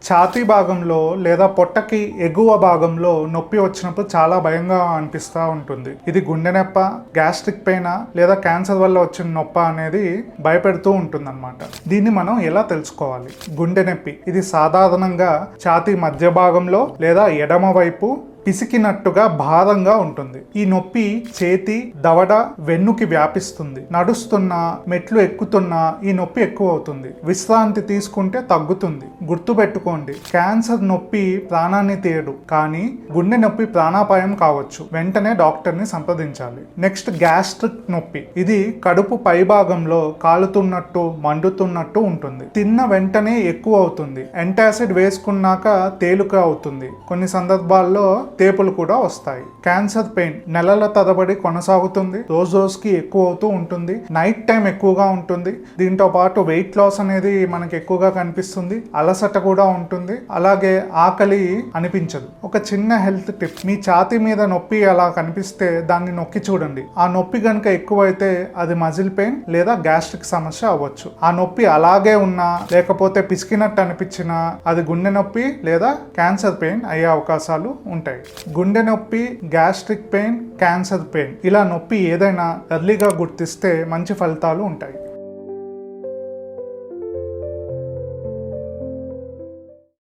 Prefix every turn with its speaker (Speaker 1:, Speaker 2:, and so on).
Speaker 1: ఛాతీ భాగంలో లేదా పొట్టకి ఎగువ భాగంలో నొప్పి వచ్చినప్పుడు చాలా భయంగా అనిపిస్తూ ఉంటుంది. ఇది గుండె నొప్ప, గ్యాస్ట్రిక్ పెయిన్ లేదా క్యాన్సర్ వల్ల వచ్చిన నొప్ప అనేది భయపెడుతూ ఉంటుందన్నమాట. దీన్ని మనం ఎలా తెలుసుకోవాలి? గుండె నొప్పి ఇది సాధారణంగా ఛాతీ మధ్య భాగంలో లేదా ఎడమ వైపు పిసికినట్టుగా భారంగా ఉంటుంది. ఈ నొప్పి చేతి, దవడ, వెన్నుకి వ్యాపిస్తుంది. నడుస్తున్నా, మెట్లు ఎక్కుతున్నా ఈ నొప్పి ఎక్కువ అవుతుంది. విశ్రాంతి తీసుకుంటే తగ్గుతుంది. గుర్తుపెట్టుకోండి, క్యాన్సర్ నొప్పి ప్రాణాన్ని తీయడు, కానీ గుండె నొప్పి ప్రాణాపాయం కావచ్చు. వెంటనే డాక్టర్ని సంప్రదించాలి. నెక్స్ట్ గ్యాస్ట్రిక్ నొప్పి. ఇది కడుపు పై భాగంలో కాలుతున్నట్టు, మండుతున్నట్టు ఉంటుంది. తిన్న వెంటనే ఎక్కువ అవుతుంది. యాంటాసిడ్ వేసుకున్నాక తేలిక అవుతుంది. కొన్ని సందర్భాల్లో తేపులు కూడా వస్తాయి. క్యాన్సర్ పెయిన్ నెలల తరబడి కొనసాగుతుంది. రోజుకి ఎక్కువ అవుతూ ఉంటుంది. నైట్ టైం ఎక్కువగా ఉంటుంది. దీంతో పాటు వెయిట్ లాస్ అనేది మనకి ఎక్కువగా కనిపిస్తుంది. అలసట కూడా ఉంటుంది. అలాగే ఆకలి అనిపించదు. ఒక చిన్న హెల్త్ టిప్, మీ ఛాతీ మీద నొప్పి అలా కనిపిస్తే దాన్ని నొక్కి చూడండి. ఆ నొప్పి కనుక ఎక్కువైతే అది మజిల్ పెయిన్ లేదా గ్యాస్ట్రిక్ సమస్య అవ్వచ్చు. ఆ నొప్పి అలాగే ఉన్నా లేకపోతే పిసికినట్టు అనిపించినా అది గుండె నొప్పి లేదా క్యాన్సర్ పెయిన్ అయ్యే అవకాశాలు ఉంటాయి. గుండె నొప్పి, గ్యాస్ట్రిక్ పెయిన్, క్యాన్సర్ పెయిన్ ఇలా నొప్పి ఏదైనా ఎర్లీగా గుర్తిస్తే మంచి ఫలితాలు ఉంటాయి.